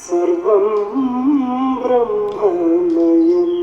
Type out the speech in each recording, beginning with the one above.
सर्वं ब्रह्ममयम्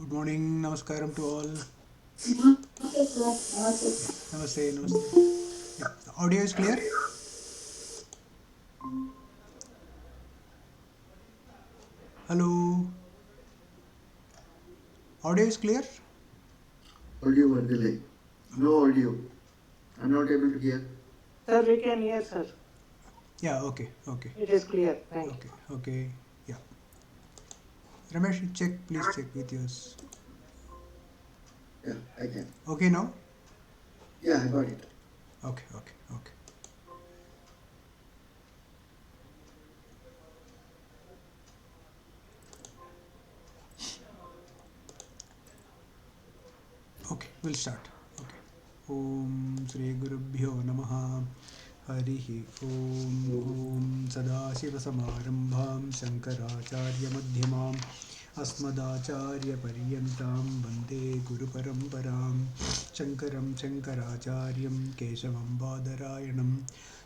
Good morning, namaskaram to all. Namaste, namaste. Yeah, the audio is clear? Hello. Audio is clear? Audio was delay. No audio. I'm not able to hear. Sir, we can hear, sir. Yeah, okay. It is clear. Thank you. Okay. Yeah. Ramesh, please check with yours. Yeah, I can. Okay now? Yeah, I got it. Okay. Okay, we'll start. Okay. Om Shri Gurubhyo Namaha. Harihi Om Sadashivasamarambham Shankaracharya-madhyamam Asmadacharya-paryantam Vande Guru-paramparam Shankaram Shankaracharyam Keshavam Badarayanam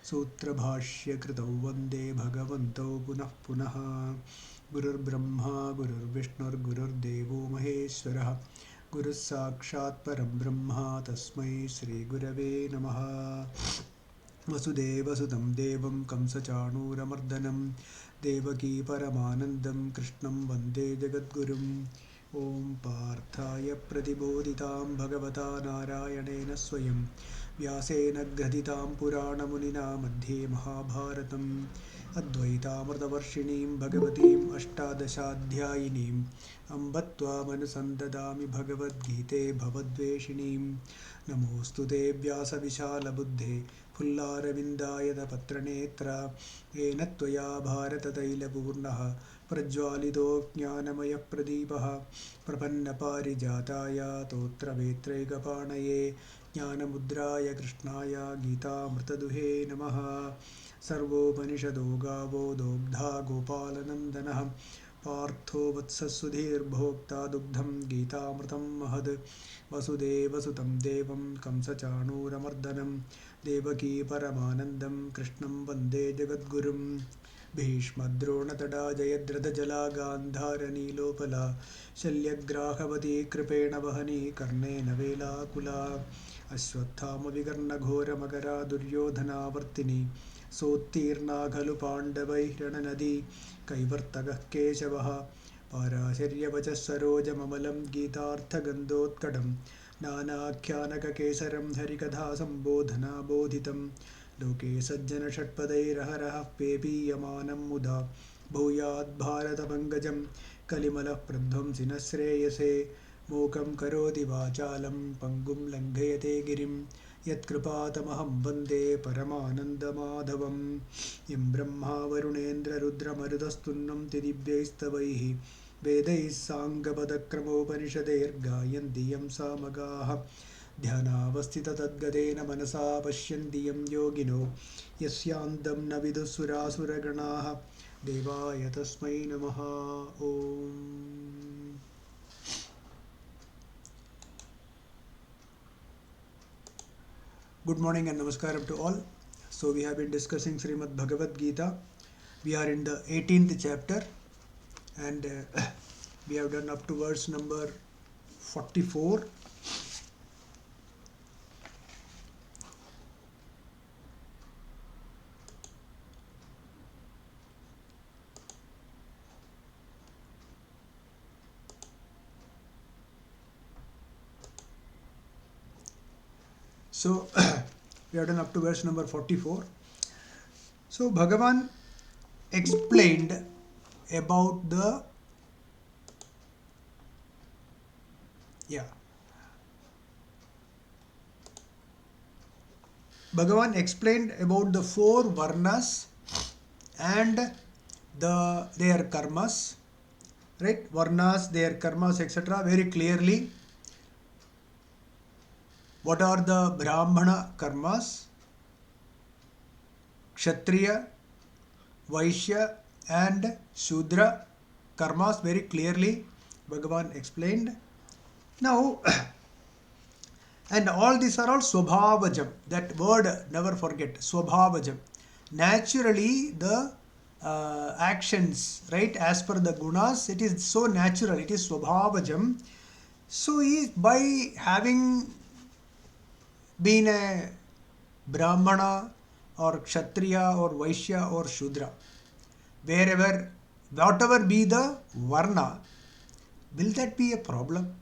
Sutrabhashya-kritau Vande Bhagavantau Punah Punaha Gurur Brahma Gurur Vishnur Gurur Devo Maheshwarah Guru Sakshat Param Brahma Tasmai Shri Gurave Namaha वसुदेवसुतं देवं कंसचाणूरमर्दनं देवकी परमानन्दं कृष्णं वन्दे जगद्गुरुम् ॐ पार्थाय प्रतिबोधितां भगवता नारायणेन स्वयं व्यासेन ग्रथितां पुराणमुनिना मध्ये महाभारतम् अद्वैतामृतवर्षिणीं भगवतीम् अष्टादशाध्यायिनीम् अम्ब त्वामनुसन्ददामि भगवद्गीते भवद्वेषिणीं नमोऽस्तु ते व्यासविशालबुद्धे फुल्लारविन्दायतपत्रनेत्र येन त्वया भारततैलपूर्णः प्रज्वालितो ज्ञानमयः प्रदीपः प्रपन्नपारिजाताय तोत्रवेत्रैकपाणये ज्ञानमुद्राय कृष्णाय गीतामृतदुहे नमः सर्वोपनिषदो गावो दोग्धा गोपालनन्दनः पार्थो वत्ससुधीर्भोक्ता दुग्धं गीतामृतं महद् वसुदेवसुतं देवं कंसचाणूरमर्दनं देवकी परमानन्दं कृष्णं वन्दे जगद्गुरुं भीष्मद्रोणतडा जयद्रथजला गान्धारनीलोपला शल्यग्राहवती कृपेण वहनी कर्णेन वेलाकुला अश्वत्थामविकर्णघोरमकरा दुर्योधनावर्तिनी सोत्तीर्णा खलु पाण्डवैः रणनदी कैवर्तकः केशवः पाराशर्यवचः सरोजममलं गीतार्थगन्धोत्कटं नानाख्यानककेसरं हरिकथासम्बोधना बोधितं लोके सज्जनषट्पदैरहरः पेपीयमानं मुदा भूयाद्भारतपङ्कजं कलिमलः प्रध्वंसिनः श्रेयसे मूकं करोति वाचालं पङ्गुं लङ्घयते गिरिं यत्कृपातमहं वन्दे परमानन्दमाधवं यं ब्रह्मा वरुणेन्द्ररुद्रमरुतस्तुन्नं दिव्यैस्तवैः वेदैः साङ्गपदक्रमोपनिषदैर्गायन्ति यं सामगाः ध्यानावस्थिततद्गतेन मनसा पश्यन्ति यं योगिनो यस्यान्तं न विदुःसुरासुरगणाः देवाय तस्मै नमः ॐ Good morning and namaskaram to all. So we have been discussing Srimad Bhagavad Gita. We are in the 18th chapter and we have done up to verse number 44. So we have done up to verse number 44. So Bhagavan explained about the Bhagavan explained about the four varnas and their karmas, right? Varnas, their karmas, etc. very clearly. What are the Brahmana karmas, Kshatriya, Vaishya and Shudra karmas very clearly Bhagavan explained. Now, and all these are all Swabhavajam. That word never forget, Swabhavajam. Naturally the actions, right, as per the gunas, it is so natural, it is Swabhavajam. So by having been a Brahmana or Kshatriya or Vaishya or Shudra, wherever, whatever be the Varna, will that be a problem?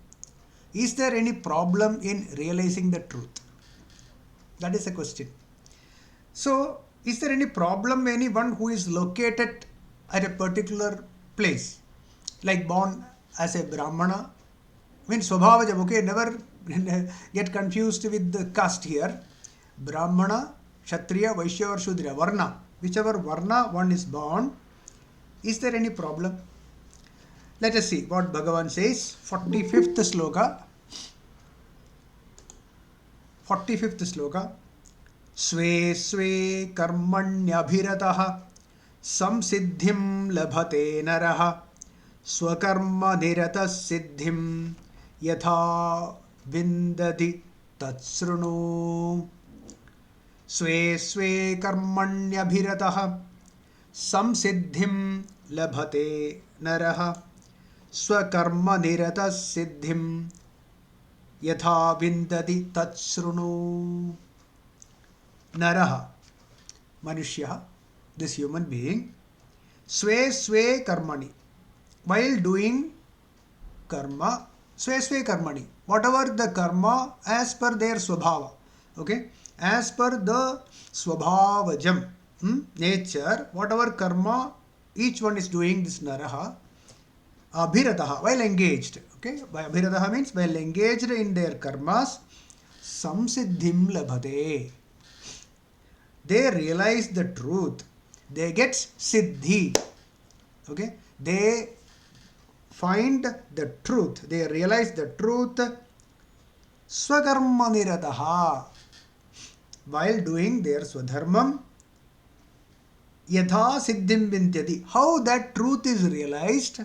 Is there any problem in realizing the truth? That is the question. So, is there any problem anyone who is located at a particular place, like born as a Brahmana? I mean, Swabhavajam, okay, never get confused with the caste here. Brahmana, Kshatriya, Vaishya or Shudra, Varna, whichever Varna one is born, is there any problem? Let us see what Bhagavan says. 45th sloka. 45th sloka. Sve sve karmanyabhirataha samsiddhim labhate naraha swakarma niratas siddhim yatha vindati tatsrunu. Sve sve karmanyabhirataha samsiddhim labhate naraha swakarma niratas siddhim yatha vindati tatsrunu. Naraha, Manushya, this human being, Sve Sve Karmani, while doing karma, Sve Sve Karmani, whatever the karma as per their Swabhava, okay, as per the Swabhavajam, nature, whatever karma each one is doing, this Naraha, Abhirataha, while engaged, okay, by Abhirataha means while engaged in their karmas, Samsiddhim Labhate. They realize the truth. They get siddhi. Okay? They find the truth. They realize the truth. Swakarma nirataha. While doing their swadharmam. Yatha siddhim vintyati. How that truth is realized?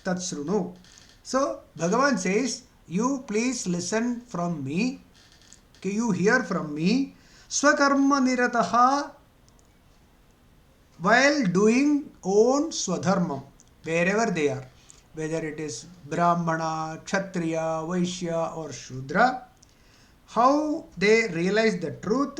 Tatsrunu. So, Bhagavan says, you please listen from me. Okay, you hear from me. Swakarma nirataha, while doing own swadharmam, wherever they are, whether it is Brahmana, Kshatriya, Vaishya or Shudra, how they realize the truth?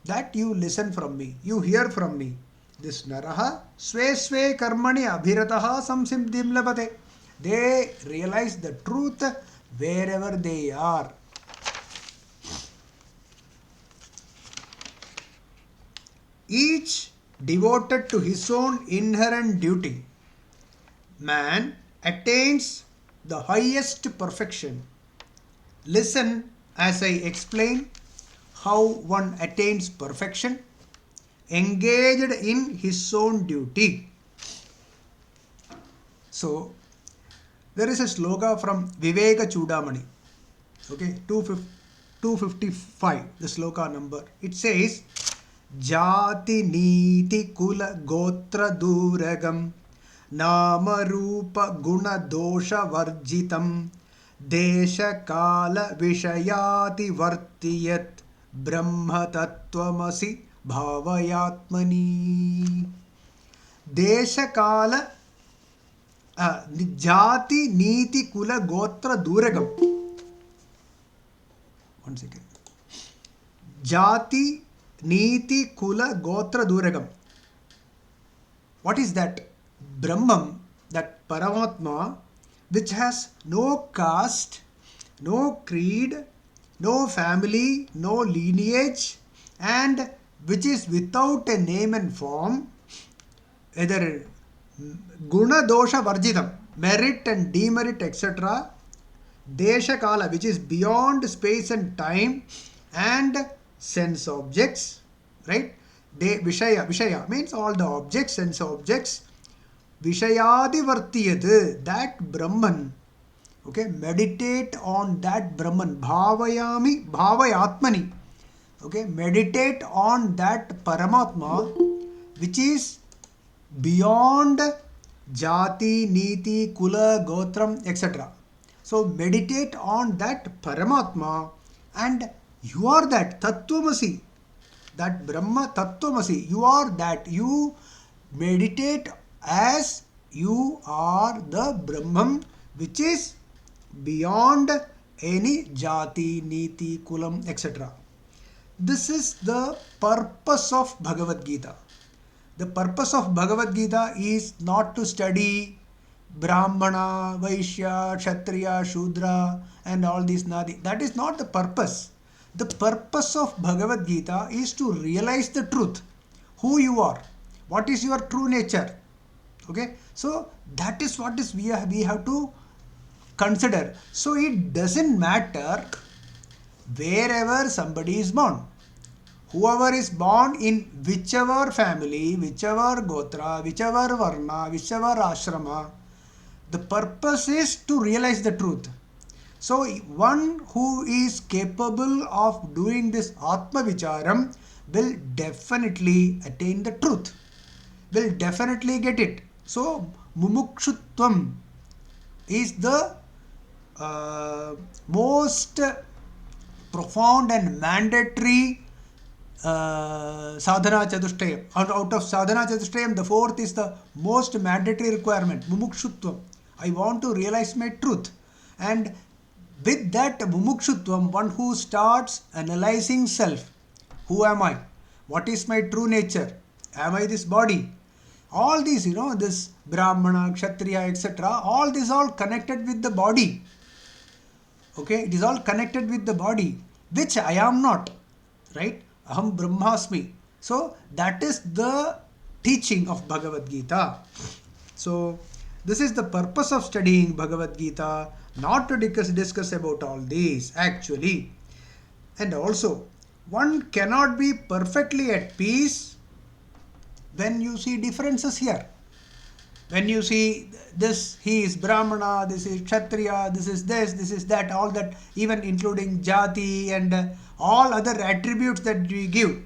that you listen from me, you hear from me. This naraha sve sve karmani abhirataha samsiddhim labate. They realize the truth wherever they are. Each devoted to his own inherent duty, man attains the highest perfection. Listen as I explain how one attains perfection, engaged in his own duty. So, there is a sloka from Viveka Chudamani, okay, 255, the sloka number. It says, Jati Niti Kula Gotra Duragam Nama Rupa Guna Dosha Varjitam Desha Kala Vishayati Vartiyat Brahma Tattvamasi Bhavayatmani. Desha Kala Jati Niti Kula Gotra Duragam. One second. Jati Niti Kula Gotra Duragam. What is that? Brahman, that Paramatma, which has no caste, no creed, no family, no lineage, and which is without a name and form, either Guna Dosha Varjitam, merit and demerit, etc. Desha Kala, which is beyond space and time, and sense objects, right? Vishaya means all the objects, sense objects. Vishayadi Vartiyat, that Brahman. Okay, meditate on that Brahman. Bhavayatmani. Okay, meditate on that Paramatma, which is beyond Jati, Niti, Kula, Gotram, etc. So meditate on that Paramatma, and you are that Tattvamasi, that Brahma Tattvamasi. You are that. You meditate as you are the Brahman, which is beyond any Jati, Niti, Kulam, etc. This is the purpose of Bhagavad Gita. The purpose of Bhagavad Gita is not to study Brahmana, Vaishya, Kshatriya, Shudra and all these Nadi. That is not the purpose. The purpose of Bhagavad Gita is to realize the truth. Who you are. What is your true nature. Okay. So that is what is we have to consider. So it doesn't matter wherever somebody is born. Whoever is born in whichever family, whichever gotra, whichever varna, whichever ashrama, the purpose is to realize the truth. So one who is capable of doing this Atma Vicharam will definitely attain the truth, will definitely get it. So Mumukshutvam is the most profound and mandatory sadhana chatushtayam. Out of sadhana chatushtayam, the fourth is the most mandatory requirement, mumukshutvam. I want to realize my truth. And with that mumukshutvam, one who starts analyzing self. Who am I? What is my true nature? Am I this body? All these, this Brahmana, Kshatriya, etc. All this all connected with the body. Okay, it is all connected with the body, which I am not. Right? Aham Brahmasmi. So that is the teaching of Bhagavad Gita. So this is the purpose of studying Bhagavad Gita, not to discuss about all these actually. And also, one cannot be perfectly at peace when you see differences here. When you see this, he is Brahmana, this is Kshatriya, this is that, all that, even including Jati and all other attributes that we give,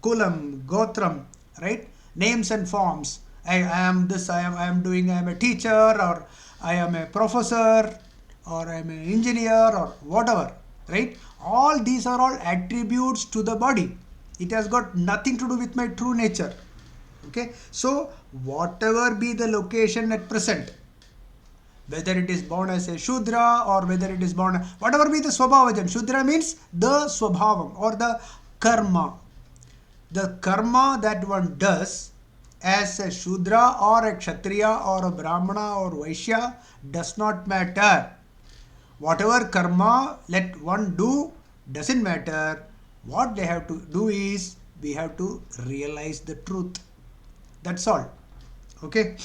Kulam, Gotram, right? Names and forms. I am this, I am a teacher, or I am a professor, or I am an engineer, or whatever, right? All these are all attributes to the body. It has got nothing to do with my true nature. Okay, so whatever be the location at present, whether it is born as a Shudra or whether it is born, whatever be the Swabhavajam. Shudra means the Swabhavam or the Karma. the karma that one does as a Shudra or a Kshatriya or a Brahmana or Vaishya does not matter. Whatever karma let one do doesn't matter. What they have to do is we have to realize the truth. That's all. Okay.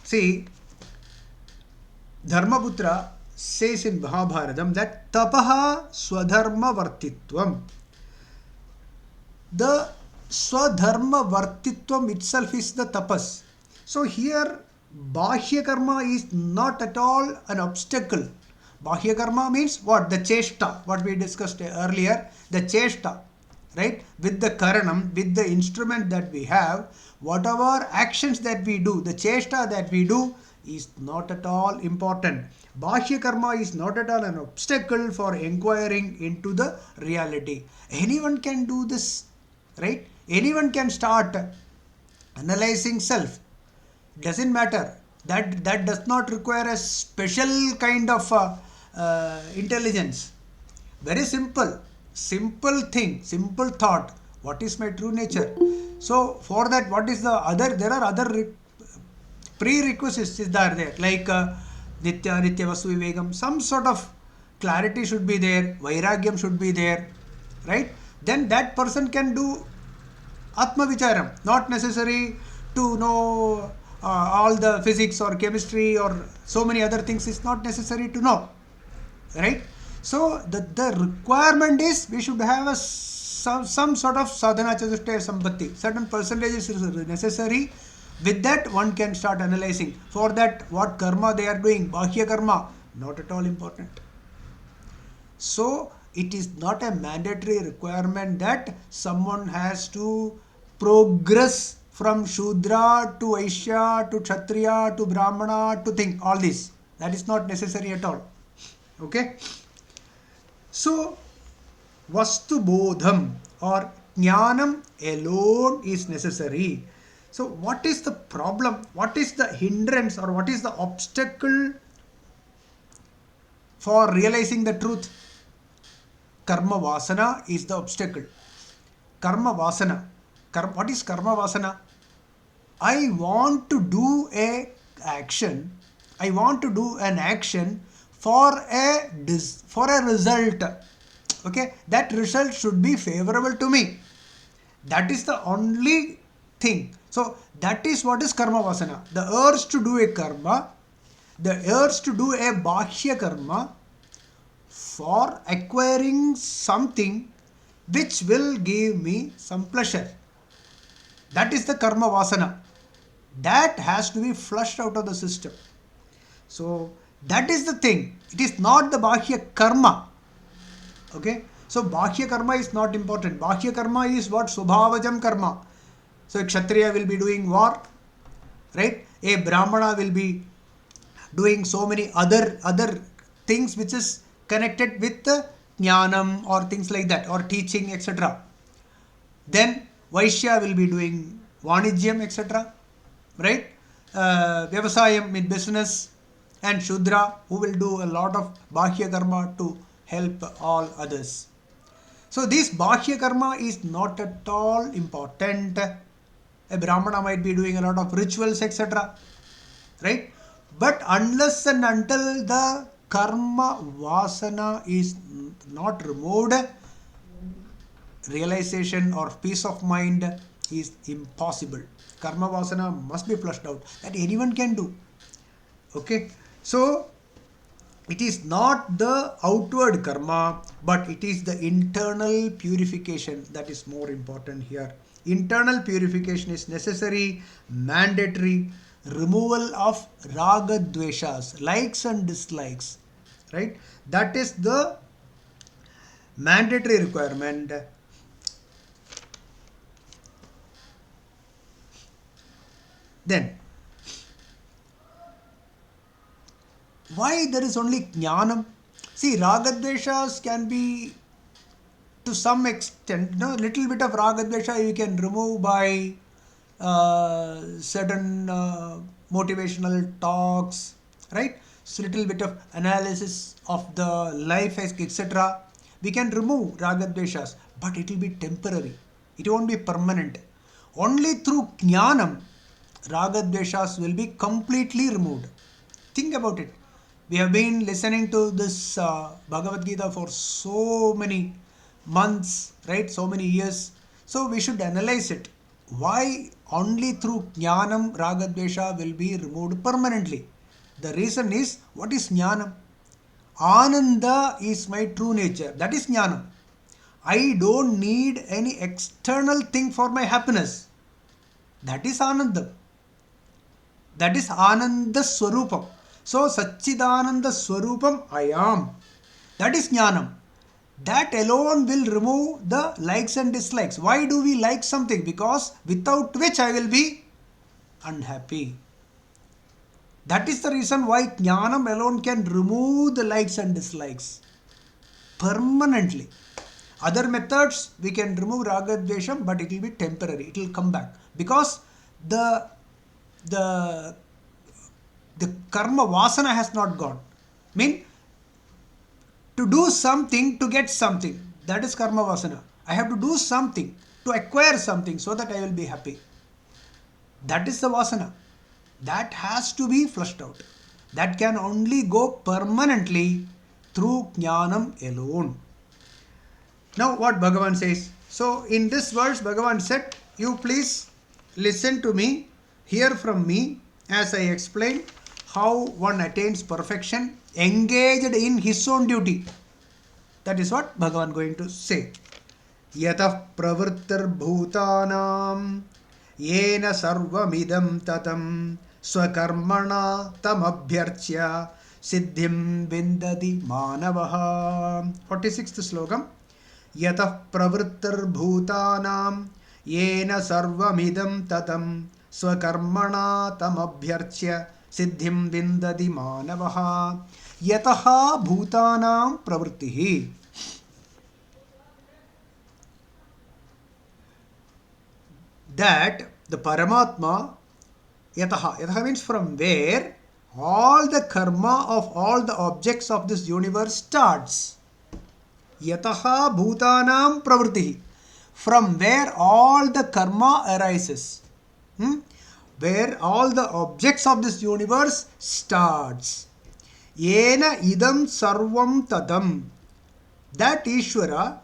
See, Dharmaputra says in Mahabharatam that tapaha swadharma vartitvam. The swadharma vartitvam itself is the tapas. So here bahya karma is not at all an obstacle. Bahya karma means what? The cheshta, what we discussed earlier, the cheshta, right? With the karanam, with the instrument that we have, whatever actions that we do, the cheshta that we do is not at all important. Bahya karma is not at all an obstacle for inquiring into the reality. Anyone can do this, right? Anyone can start analyzing self. Doesn't matter. That does not require a special kind of intelligence. Very simple thing, simple thought. What is my true nature? So for that, what is the other? There are other prerequisites is there, like nitya vasu vivegam. Some sort of clarity should be there. Vairagyam should be there, right? Then that person can do Atma Vicharam. Not necessary to know all the physics or chemistry or so many other things is not necessary to know. Right? So the requirement is we should have a some sort of sadhana chatushtaya sampatti. Certain percentages is necessary. With that one can start analyzing. For that what karma they are doing, bahya karma, not at all important. So it is not a mandatory requirement that someone has to progress from Shudra to Vaishya to Kshatriya to Brahmana to think all this. That is not necessary at all. Okay. So Vastu Bodham or Jnanam alone is necessary. So what is the problem? What is the hindrance or what is the obstacle for realizing the truth? Karma Vasana is the obstacle. Karma Vasana. What is Karma Vasana? I want to do a action. I want to do an action for a result. Okay, that result should be favorable to me. That is the only thing. So that is what is Karma Vasana. The urge to do a karma, the urge to do a bahya karma for acquiring something which will give me some pleasure. That is the karma vasana. That has to be flushed out of the system. So that is the thing. It is not the bahya karma. Okay. So bahya karma is not important. Bahya karma is what? Subhavajam karma. So a Kshatriya will be doing war. Right. A Brahmana will be doing so many other things which is connected with the jnanam or things like that or teaching etc. Then Vaishya will be doing Vanijyam etc. Right? Vyavasayam in business and Shudra who will do a lot of Bahya karma to help all others. So this Bahya karma is not at all important. A Brahmana might be doing a lot of rituals etc. Right? But unless and until the karma vasana is not removed, realization or peace of mind is impossible. Karma vasana must be flushed out. That anyone can do. Okay. So it is not the outward karma, but it is the internal purification that is more important here. Internal purification is necessary, mandatory. Removal of raga dveshas, likes and dislikes, right? That is the mandatory requirement. Then why there is only jnanam? See, raga dveshas can be to some extent, little bit of raga dvesha you can remove by certain motivational talks, right? So little bit of analysis of the life etc. We can remove raga dveshas, but it will be temporary. It won't be permanent. Only through jnanam, raga dveshas will be completely removed. Think about it. We have been listening to this Bhagavad Gita for so many months, right? So many years. So we should analyze it. Why only through jnanam raga dvesha will be removed permanently? The reason is, what is jnanam? Ananda is my true nature. That is jnanam. I don't need any external thing for my happiness. That is Anandam. That is Ananda Swarupam. So Satchidananda Swarupam I am. That is Jnanam. That alone will remove the likes and dislikes. Why do we like something? Because without which I will be unhappy. That is the reason why Jnanam alone can remove the likes and dislikes permanently. Other methods we can remove raga dvesham, but it will be temporary. It will come back because the karma vasana has not gone. Mean to do something to get something. That is karma vasana. I have to do something to acquire something so that I will be happy. That is the vasana. That has to be flushed out. That can only go permanently through jnanam alone. Now what Bhagavan says. So in this verse Bhagavan said, you please listen to me, hear from me as I explain how one attains perfection engaged in his own duty. That is what Bhagavan going to say. Yatah pravrittir bhutanam yena sarvamidam tatam swakarmana tamabhyarchya siddhim vindati manavaha. 46th slokam. Yatah pravrittir bhutanam yena sarvamidam tatam swakarmana tamabhyarchya siddhim vindati manavaha. Yataha bhutanam pravrittihi. That the Paramatma, yataha means from where all the karma of all the objects of this universe starts. Yataha bhutanam pravrittihi. From where all the karma arises. Where all the objects of this universe starts. Yena idam sarvam tadam. That Ishvara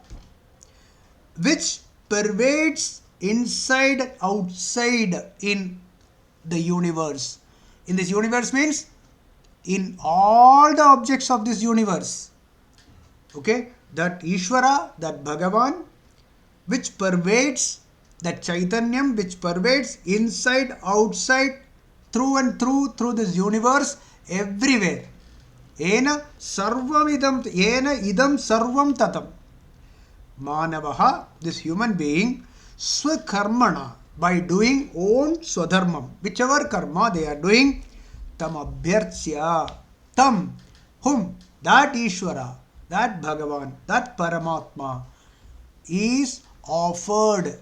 which pervades inside and outside in the universe. In this universe means in all the objects of this universe. Okay, that Ishvara, that Bhagavan, which pervades, that Chaitanyam which pervades inside, outside, through and through this universe, everywhere. Yena idam sarvam tatam. Manavaha, this human being, swakarmana, by doing own swadharmam, whichever karma they are doing, tam abhyarchya, tam, whom, that Ishvara, that Bhagavan, that Paramatma is offered.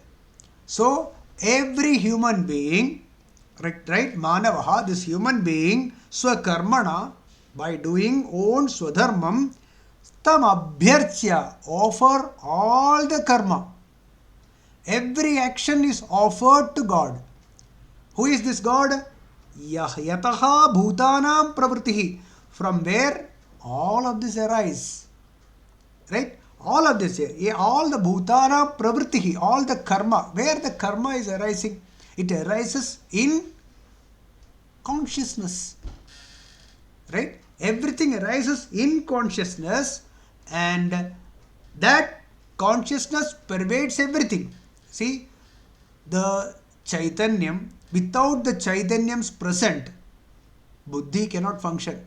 So every human being, right, Manavaha, this human being, swakarmana, by doing own swadharmam, tam abhyarchya, offer all the karma. Every action is offered to God. Who is this God? Yataha bhutanam pravrittihi. From where all of this arise. Right? All of this here. All the bhutanam pravrittihi. All the karma. Where the karma is arising? It arises in consciousness. Right? Everything arises in consciousness, and that consciousness pervades everything. See, the Chaitanyam, without the Chaitanyam's present, Buddhi cannot function.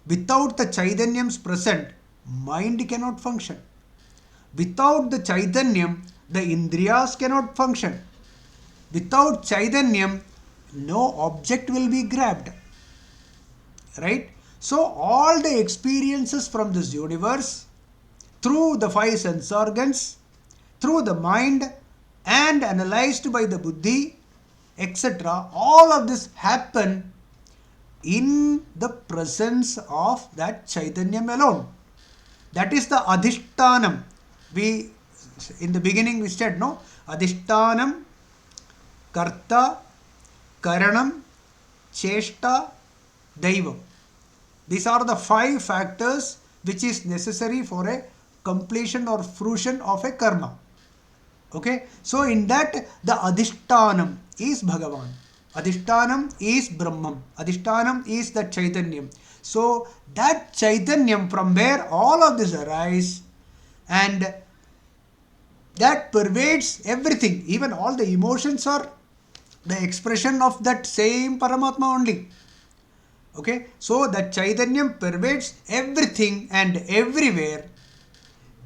Without the Chaitanyam's present, mind cannot function. Without the Chaitanyam, the Indriyas cannot function. Without Chaitanyam, no object will be grabbed. Right? So all the experiences from this universe, through the five sense organs, through the mind, and analyzed by the buddhi, etc., all of this happen in the presence of that Chaitanyam alone. That is the adhishtanam. We in the beginning we said, no, adhishtanam, karta, karanam, cheshta, daivam. These are the 5 factors which is necessary for a completion or fruition of a karma. Okay, so in that the adhishtanam is Bhagavan, adhishtanam is Brahman, adhishtanam is the Chaitanyam. So that Chaitanyam from where all of this arise, and that pervades everything, even all the emotions are the expression of that same Paramatma only. Okay, so that Chaitanyam pervades everything and everywhere.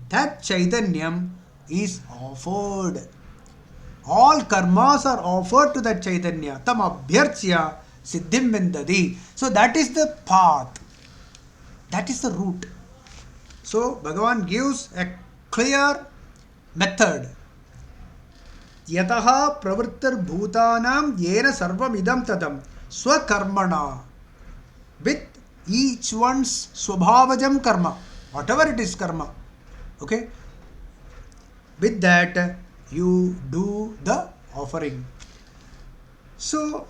That Chaitanyam is offered. All karmas are offered to that Chaitanya. Tam abhyarchya siddhim vindadi. So that is the path. That is the route. So Bhagavan gives a clear method. Yataha pravrittar bhutanam yena sarvam idam tadam swakarmana. With each one's swabhavajam karma. Whatever it is karma. Okay. With that you do the offering. So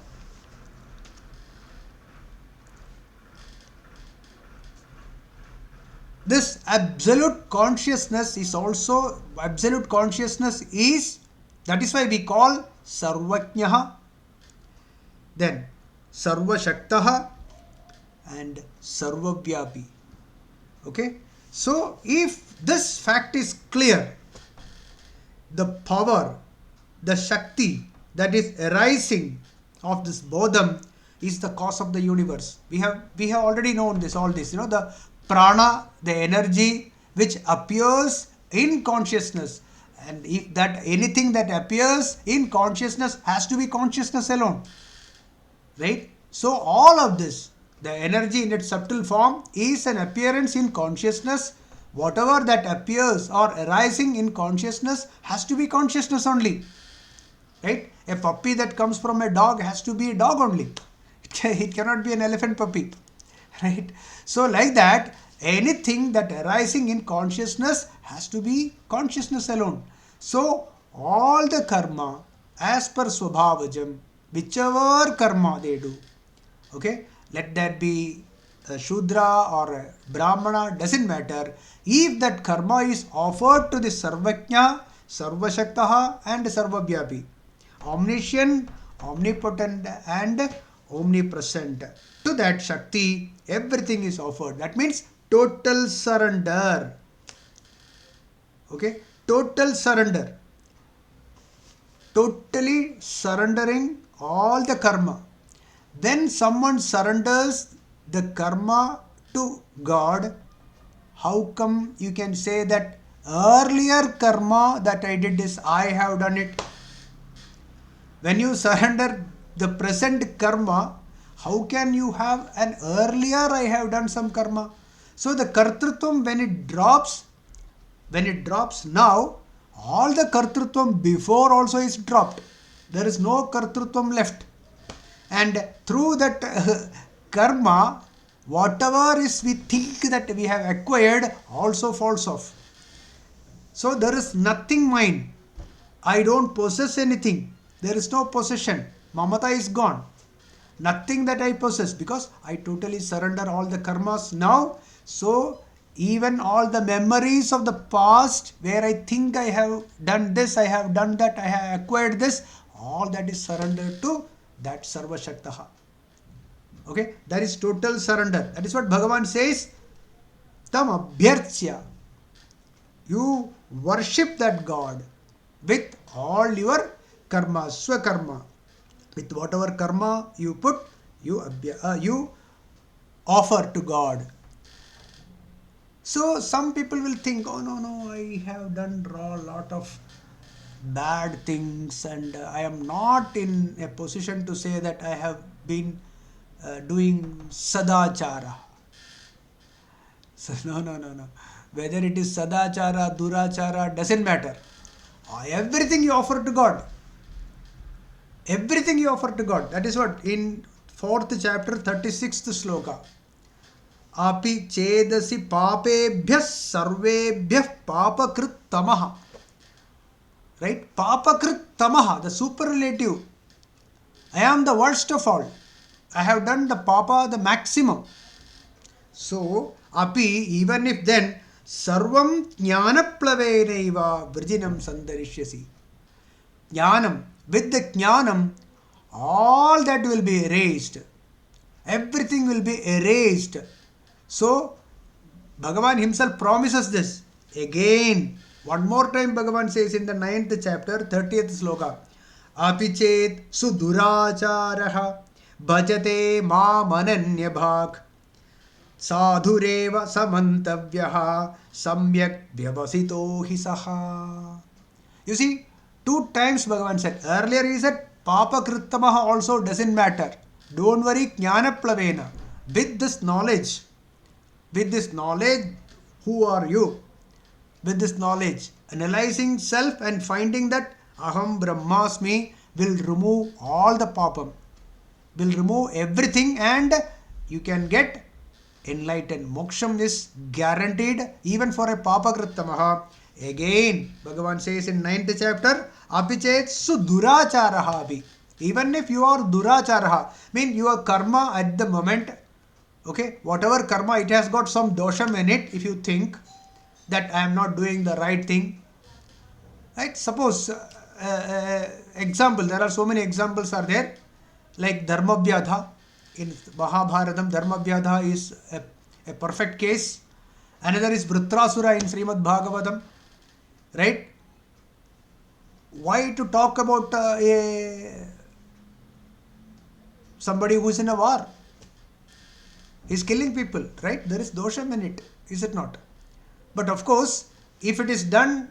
this absolute consciousness is also, absolute consciousness is, that is why we call Sarvajnaha, then Sarvashaktaha and Sarvavyapi. Okay. So if this fact is clear, the power, the Shakti that is arising of this Bodham is the cause of the universe. We have already known this, all this, the prana, the energy which appears in consciousness. And if that anything that appears in consciousness has to be consciousness alone. Right? So all of this, the energy in its subtle form is an appearance in consciousness. Whatever that appears or arising in consciousness has to be consciousness only. Right? A puppy that comes from a dog has to be a dog only. It cannot be an elephant puppy. Right? So like that, anything that arising in consciousness has to be consciousness alone. So all the karma as per Swabhavajam, whichever karma they do, okay, let that be a Shudra or a Brahmana, doesn't matter. If that karma is offered to the Sarvajna, Sarvashaktaha and Sarvavyapi, omniscient, omnipotent and omnipresent, to that Shakti, everything is offered. That means total surrender. Okay, total surrender. Totally surrendering all the karma. Then someone surrenders the karma to God. How come you can say that earlier karma that I did this, I have done it? When you surrender the present karma, how can you have an earlier I have done some karma? So the kartrutvam, when it drops now, all the kartrutvam before also is dropped. There is no kartrutvam left. And through that karma, whatever is we think that we have acquired also falls off. So there is nothing mine. I don't possess anything. There is no possession. Mamata is gone. Nothing that I possess, because I totally surrender all the karmas now. So even all the memories of the past where I think I have done this, I have done that, I have acquired this, all that is surrendered to that Sarvashaktaha. Okay, that is total surrender. That is what Bhagavan says. Tam abhyarchya. You worship that God with all your karma, swakarma. With whatever karma you put, you offer to God. So some people will think, oh no, I have done a lot of bad things and I am not in a position to say that I have been doing sadachara. So no. Whether it is sadachara, durachara, doesn't matter. Everything you offer to God. Everything you offer to God. That is what in 4th chapter 36th sloka. Api chedasi papebhyas sarvebhyah papakrit tamaha. Right? Papakrit tamaha, the superlative. I am the worst of all. I have done the papa, the maximum. So, api, even if then, sarvam jnanaplavenaiva virjinam sandarishyasi. Jnanam, with the jnanam, all that will be erased. Everything will be erased. So, Bhagavan himself promises this. Again, one more time Bhagavan says in the 9th chapter, 30th sloka, Apichet suduracharaha bhajate ma mananya bhak sadhureva samantavyaha samyak vyavasito hi saha. You see, two times Bhagavan said. Earlier he said, Papa Krittamaha also doesn't matter. Don't worry, Jnana Plavena. With this knowledge, who are you? With this knowledge, analyzing self and finding that Aham Brahmasmi will remove all the papam, will remove everything, and you can get enlightened. Moksham is guaranteed even for a Papa Krittamaha. Again, Bhagavan says in 9th chapter, Apichet su duracharaha abhi. Even if you are duracharaha, mean your karma at the moment, okay, whatever karma, it has got some dosham in it. If you think that I am not doing the right thing, right? Suppose, example, there are so many examples are there, like Dharmavyadha. In Mahabharatam, Dharmavyadha is a perfect case. Another is Vritrasura in Srimad Bhagavatam, right? Why to talk about somebody who is in a war? He is killing people, right? There is dosham in it, is it not? But of course, if it is done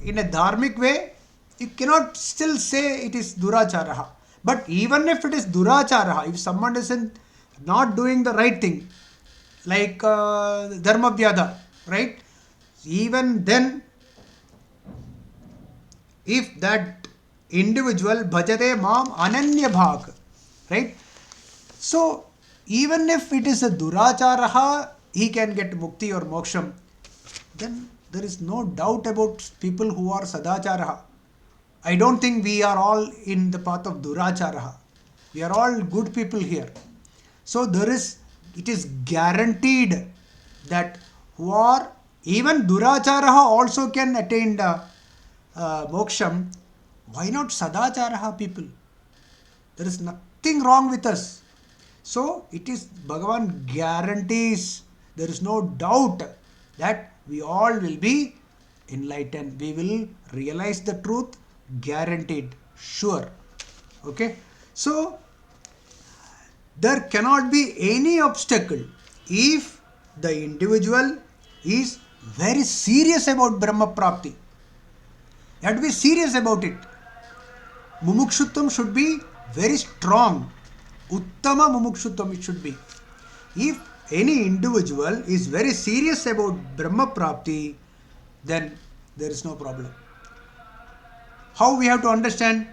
in a dharmic way, you cannot still say it is duracharaha. But even if it is duracharaha, if someone is not doing the right thing, like Dharmavyadha, right? Even then, if that individual bhajate mam ananya bhag, right? So, even if it is a duracharaha, he can get mukti or moksham. Then there is no doubt about people who are sadacharaha. I don't think we are all in the path of duracharaha. We are all good people here. So it is guaranteed that who are even duracharaha also can attain the moksham. Why not sadacharaha people? There is nothing wrong with us. So it is Bhagavan guarantees, there is no doubt that we all will be enlightened. We will realize the truth, guaranteed, sure. Okay. So there cannot be any obstacle if the individual is very serious about Brahma Prapti. You have to be serious about it. Mumukshutvam should be very strong. Uttama mumukshutvam it should be. If any individual is very serious about Brahma Prapti, then there is no problem. How we have to understand?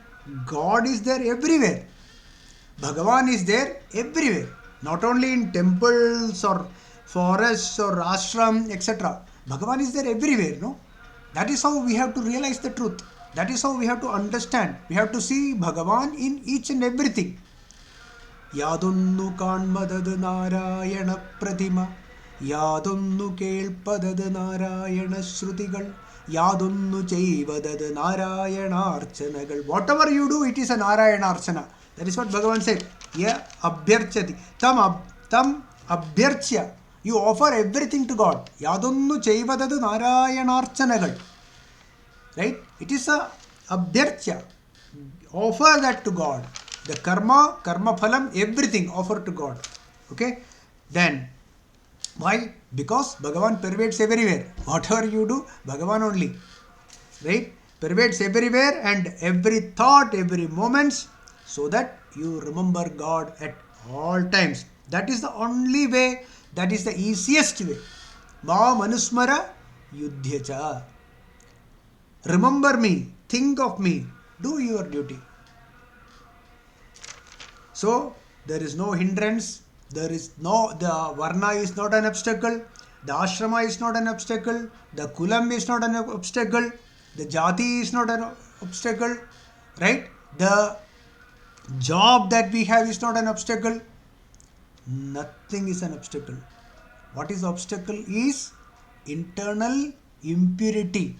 God is there everywhere. Bhagavan is there everywhere. Not only in temples or forests or ashram, etc. Bhagavan is there everywhere, no? That is how we have to realize the truth. That is how we have to understand. We have to see Bhagavan in each and everything. Yadunnu kanmadad narayana pratima, Yadunnu kelpadad narayana shrutigal, Yadunnu chaivadad narayana archanagal. Whatever you do, it is a narayana archana. That is what Bhagavan said. Ya abhyarchati. Tam abhyarchya. You offer everything to God. Yadunnu chaivadad narayana archanagal. Right? It is a abhyarchya. Offer that to God. The karma phalam, everything offer to God. Okay? Then, why? Because Bhagavan pervades everywhere. Whatever you do, Bhagavan only. Right? Pervades everywhere and every thought, every moment, so that you remember God at all times. That is the only way, that is the easiest way. Ma manusmara yudhyacha. Remember me, think of me, do your duty. So, there is no hindrance, the varna is not an obstacle, the ashrama is not an obstacle, the kulam is not an obstacle, The jati is not an obstacle, right? The job that we have is not an obstacle. Nothing is an obstacle. What is obstacle is internal impurity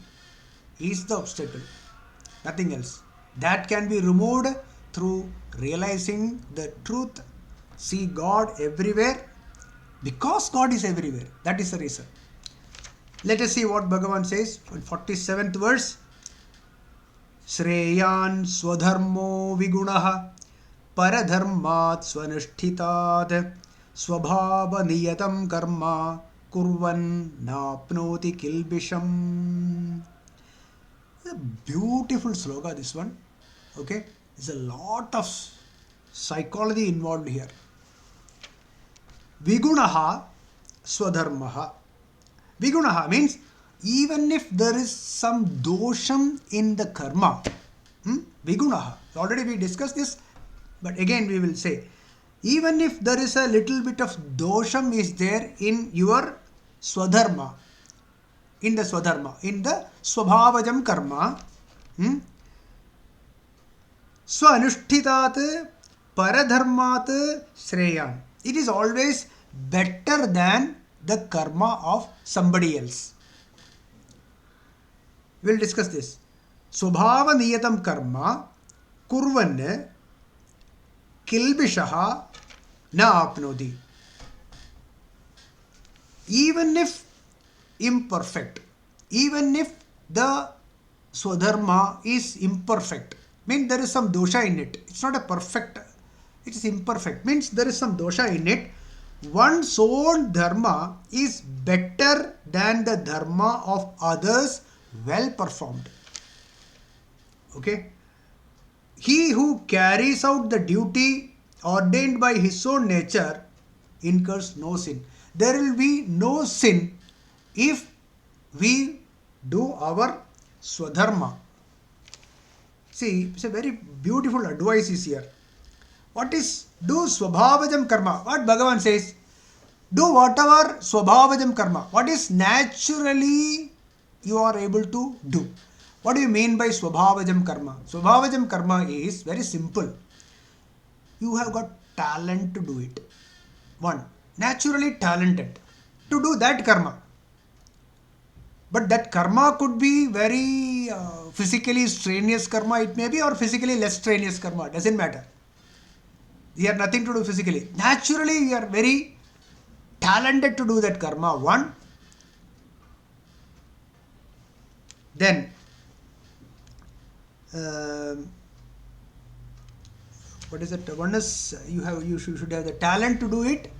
is the obstacle. Nothing else. That can be removed through realizing the truth. See God everywhere because God is everywhere. That is the reason. Let us see what Bhagavan says in 47th verse. Shreyan swadharmo vigunaha paradharmat swanishthitad swabhava niyatam karma kurvan napnoti kilbisham. A beautiful sloka, this one. Okay, there's a lot of psychology involved here. Vigunaha swadharmaha. Vigunaha means even if there is some dosham in the karma, vigunaha. Already we discussed this, but again we will say, even if there is a little bit of dosham is there in your swadharma, in the swabhavajam karma, swanushthitat paradharmat shreyan. It is always better than the karma of somebody else. We will discuss this. Swabhava niyatam karma kurvan kilbishaha na apnoti. Even if imperfect, even if the swadharma is imperfect, means there is some dosha in it. It's not a perfect, it is imperfect. Means there is some dosha in it. One's own dharma is better than the dharma of others well performed. Okay? He who carries out the duty ordained by his own nature incurs no sin. There will be no sin if we do our swadharma. See, it's a very beautiful advice is here. What is do swabhavajam karma? What Bhagavan says, do whatever swabhavajam karma. What is naturally you are able to do. What do you mean by swabhavajam karma? Swabhavajam karma is very simple. You have got talent to do it. One, naturally talented to do that karma. But that karma could be very physically strenuous karma, it may be, or physically less strenuous karma, doesn't matter. You have nothing to do physically. Naturally, you are very talented to do that karma. One. Then, what is it? One is you should have the talent to do it.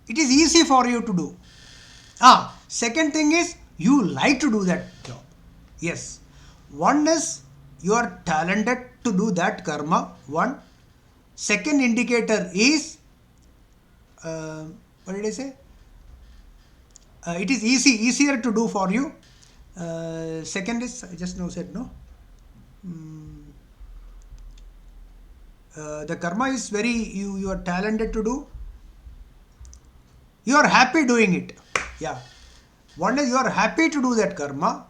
It is easy for you to do. Second thing is you like to do that job. Yes. One is you are talented to do that karma. One. Second indicator is what did I say? It is easier to do for you. Second is, I just now said no. The karma is very, you are talented to do. You are happy doing it. Yeah. One is you are happy to do that karma.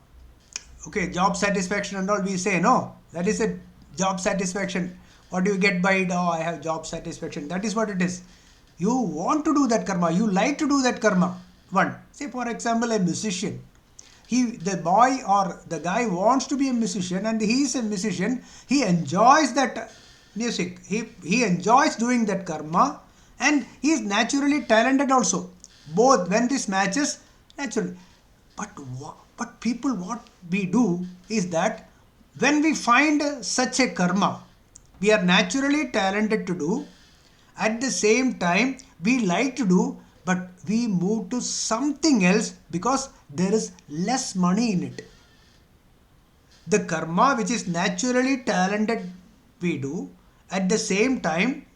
Okay, job satisfaction and all, we say no. That is a job satisfaction. What do you get by it? Oh, I have job satisfaction. That is what it is. You want to do that karma. You like to do that karma. One. Say for example, a musician. The boy or the guy wants to be a musician and he is a musician. He enjoys that music. He enjoys doing that karma and he is naturally talented also. Both when this matches, naturally. But people, what we do is that when we find such a karma, we are naturally talented to do. At the same time, we like to do, but we move to something else because there is less money in it. The karma which is naturally talented we do, at the same time,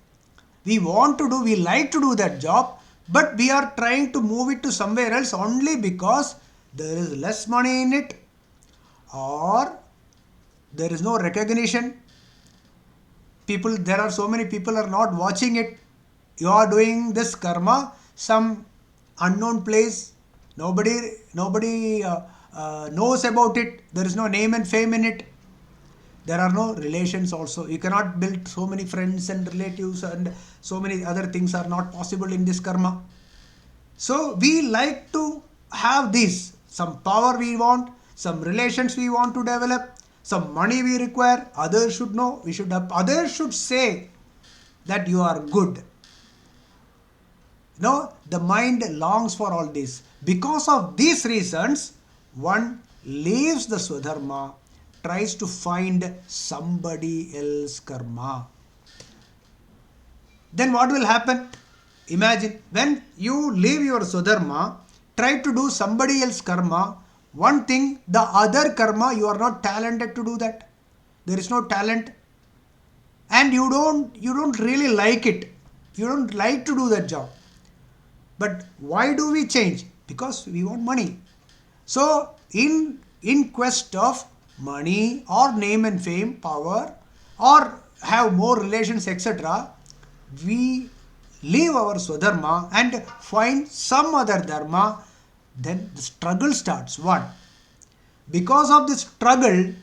we want to do, we like to do that job, but we are trying to move it to somewhere else only because there is less money in it or there is no recognition. There are so many people are not watching it. You are doing this karma, some unknown place, nobody knows about it, there is no name and fame in it, there are no relations also, you cannot build so many friends and relatives, and so many other things are not possible in this karma. So we like to have this, some power we want, some relations we want to develop, some money we require, others should know, we should have, others should say that you are good. No, the mind longs for all this. Because of these reasons, one leaves the Swadharma, tries to find somebody else karma. Then what will happen? Imagine, when you leave your Swadharma, try to do somebody else karma, one thing, the other karma, you are not talented to do that. There is no talent. And you don't really like it. You don't like to do that job. But why do we change? Because we want money. So in quest of money or name and fame, power, or have more relations, etc., we leave our Swadharma and find some other dharma. Then the struggle starts. One, because of this struggle,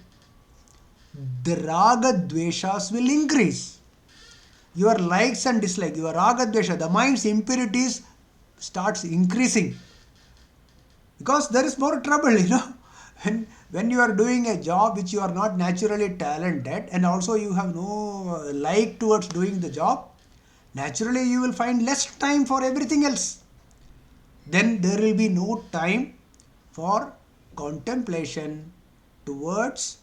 the raga dveshas will increase. Your likes and dislikes, your raga dvesha, the mind's impurities starts increasing, because there is more trouble, when you are doing a job which you are not naturally talented, and also you have no like towards doing the job, naturally you will find less time for everything else. Then there will be no time for contemplation towards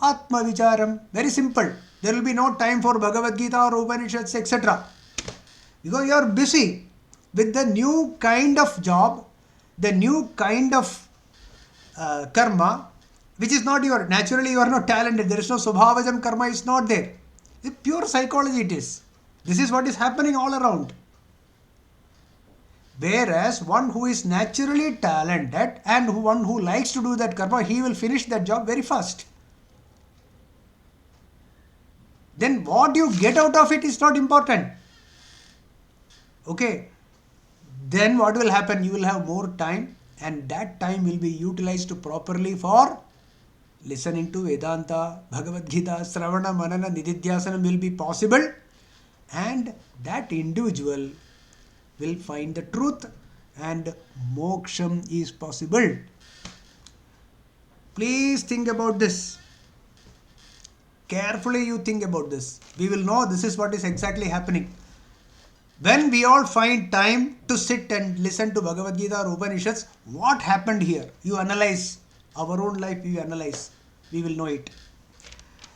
Atma Vicharam. Very simple. There will be no time for Bhagavad Gita or Upanishads, etc. Because you are busy with the new kind of job, the new kind of karma, which is not your, naturally you are not talented, there is no Subhavajam karma, is not there. It's pure psychology it is. This is what is happening all around. Whereas one who is naturally talented and one who likes to do that karma, he will finish that job very fast. Then what you get out of it is not important. Okay. Then what will happen? You will have more time, and that time will be utilized properly for listening to Vedanta, Bhagavad Gita, Sravana, Manana, Nididhyasanam will be possible, and that individual will find the truth and moksham is possible. Please think about this. Carefully you think about this. We will know this is what is exactly happening. When we all find time to sit and listen to Bhagavad Gita or Upanishads, what happened here? You analyze. Our own life we analyze. We will know it.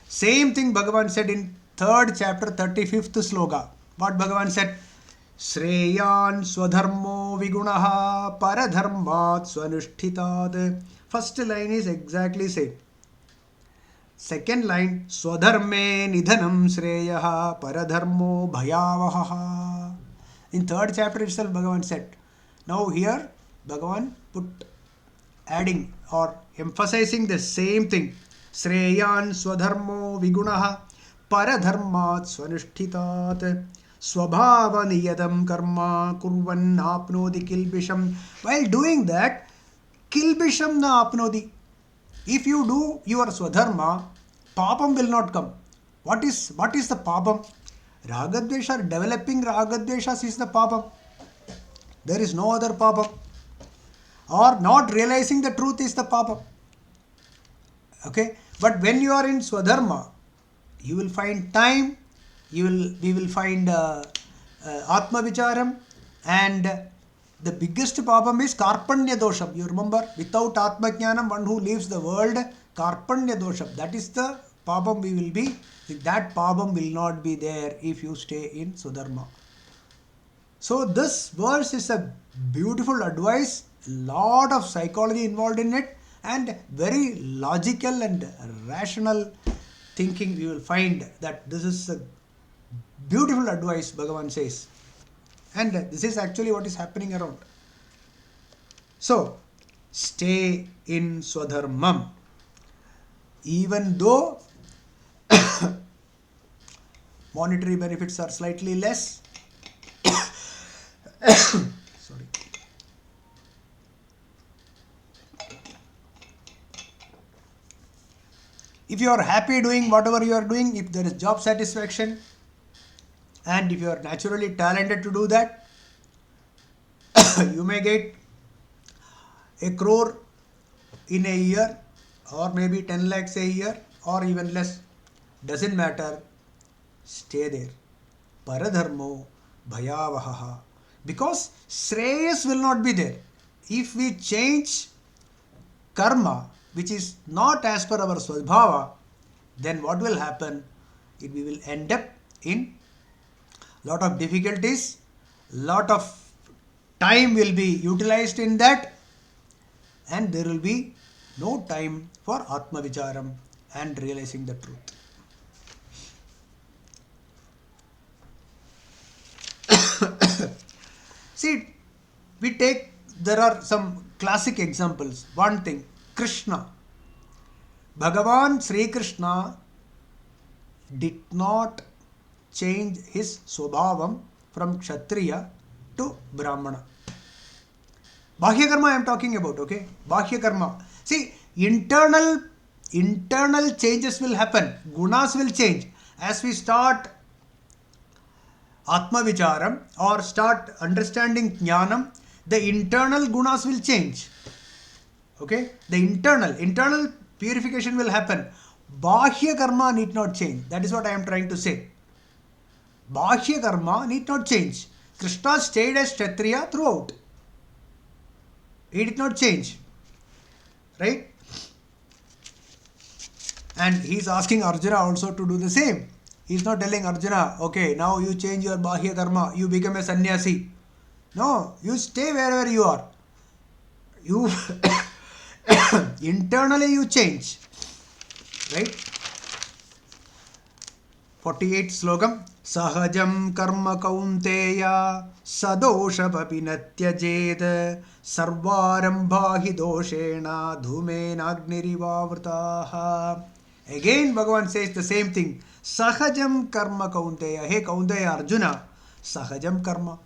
Same thing Bhagavan said in 3rd chapter 35th sloka. What Bhagavan said? Shreyan swadharmo vigunaha paradharmat swanushthitat. First line is exactly same. Second line, swadharme nidhanam shreyaha paradharmo bhayavaha. In 3rd chapter itself Bhagavan said. Now here Bhagavan put adding or emphasizing the same thing. Shreyan swadharmo vigunaha paradharmat swanushthitat swabhava niyadam karma kurvan apnodi kilbisham. While doing that, kilbisham na apnodi. If you do your swadharma, papam will not come. What is the papam? Ragadvesha, developing ragadveshas is the papam. There is no other papam. Or not realizing the truth is the papam. Okay? But when you are in swadharma, you will find time, we will find Atma Vicharam, and the biggest papam is Karpanya Dosham. You remember, without Atma Jnanam, one who leaves the world, Karpanya Dosham. That is the papam we will be. That papam will not be there if you stay in Sudharma. So this verse is a beautiful advice, lot of psychology involved in it, and very logical and rational thinking. You will find that this is a beautiful advice Bhagavan says. And this is actually what is happening around. So, stay in Swadharmam. Even though monetary benefits are slightly less, sorry. If you are happy doing whatever you are doing, if there is job satisfaction, and if you are naturally talented to do that, you may get a crore in a year, or maybe 10 lakhs a year, or even less. Doesn't matter. Stay there. Paradharmo bhayavaha. Because Shreyas will not be there. If we change karma, which is not as per our svabhava, then what will happen? We will end up in lot of difficulties, lot of time will be utilized in that, and there will be no time for Atma Vicharam and realizing the truth. See, there are some classic examples. One thing, Krishna. Bhagavan Sri Krishna did not change his swabhavam from Kshatriya to Brahmana. Bahya karma I am talking about, okay? Bahya karma. See, internal changes will happen. Gunas will change. As we start Atma Vicharam or start understanding Jnanam, the internal gunas will change. Okay? The internal purification will happen. Bahya karma need not change. That is what I am trying to say. Bahya karma need not change. Krishna stayed as Kshatriya throughout. He did not change. Right? And he is asking Arjuna also to do the same. He is not telling Arjuna, okay, now you change your Bahya karma, you become a sannyasi. No, you stay wherever you are. You internally you change. Right? 48th slokam. Sahajam karma kaunteya sadoshapapi natyajed sarvarambhahi doshena dhumena agnirivavrtaha. Again Bhagavan says the same thing. Sahajam karma kaunteya. Hey Kaunteya Arjuna, Sahajam karma.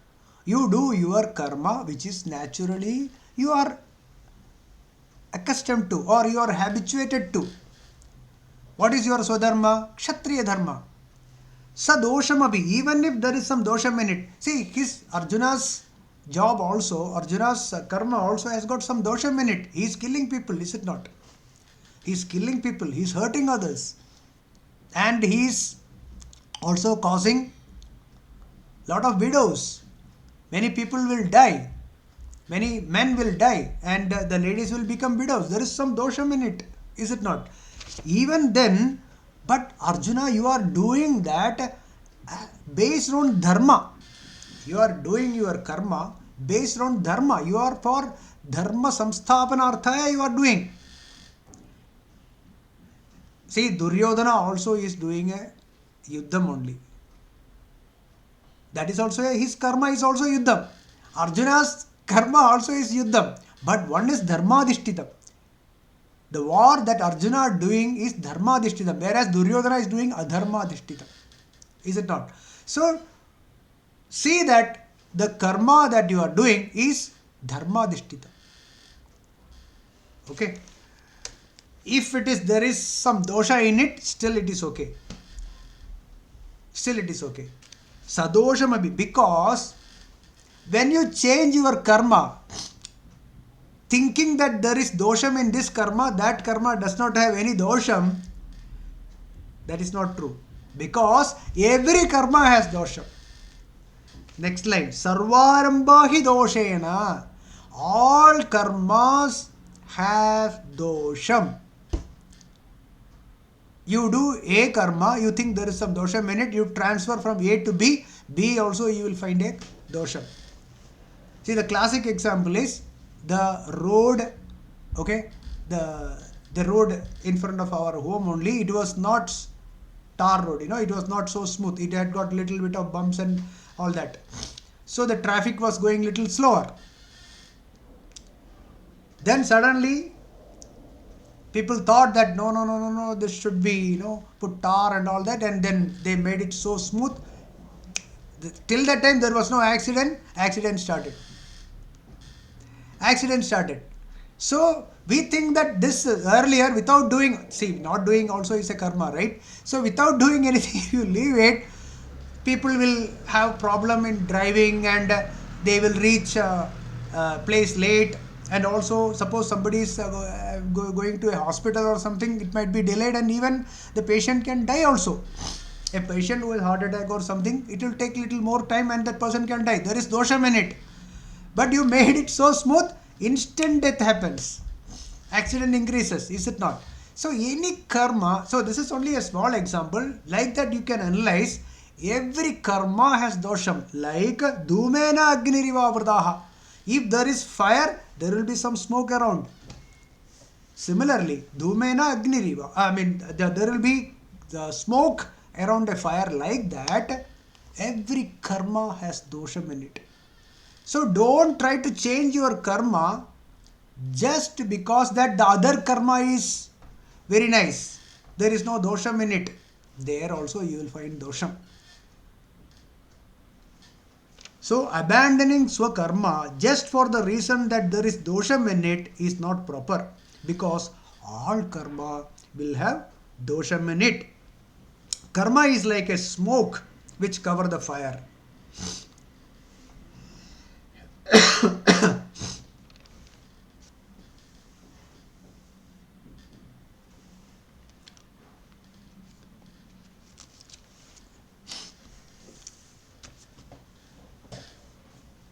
You do your karma which is naturally you are accustomed to or you are habituated to. What is your swadharma? Kshatriya dharma. Sadoshamapi, even if there is some dosham in it. See, Arjuna's job also, Arjuna's karma also has got some dosham in it. He is killing people, is it not? He is killing people, he is hurting others. And he is also causing lot of widows. Many people will die. Many men will die and the ladies will become widows. There is some dosham in it, is it not? Even then, but Arjuna, you are doing that based on dharma. You are doing your karma based on dharma. You are for dharma samsthapanarthaya you are doing. See, Duryodhana also is doing a yuddham only. That is also his karma is also yuddham. Arjuna's karma also is yuddham. But one is dharmadishtitam. The war that Arjuna is doing is dharmadishtitam, whereas Duryodhana is doing adharmadishtitam. Is it not? So, see that the karma that you are doing is dharmadishtitam. Okay? If there is some dosha in it, still it is okay. Still it is okay. Sadoshamabi, because when you change your karma, thinking that there is dosham in this karma, that karma does not have any dosham, that is not true. Because every karma has dosham. Next line. Sarvarambhahi doshena. All karmas have dosham. You do A karma, you think there is some dosham in it, you transfer from A to B, B also you will find a dosham. See, the classic example is the road, okay, the road in front of our home only, it was not tar road, it was not so smooth, it had got little bit of bumps and all that. So the traffic was going little slower. Then suddenly people thought that no, this should be, put tar and all that, and then they made it so smooth. Till that time there was no accident started. So we think that this earlier without doing, see, not doing also is a karma, right? So without doing anything, if you leave it, people will have problem in driving, and they will reach place late. And also suppose somebody is going to a hospital or something, it might be delayed, and even the patient can die also. A patient who has heart attack or something, it will take little more time and that person can die. There is dosham in it. But you made it so smooth, instant death happens. Accident increases, is it not? So any karma, so this is only a small example. Like that you can analyze, every karma has dosham. Like dhumena agniriva vrdaha. If there is fire, there will be some smoke around. Similarly, dhumena agniriva. I mean, there will be the smoke around a fire. Like that, every karma has dosham in it. So don't try to change your karma just because that the other karma is very nice. There is no dosham in it. There also you will find dosham. So abandoning swakarma just for the reason that there is dosham in it is not proper, because all karma will have dosham in it. Karma is like a smoke which cover the fire.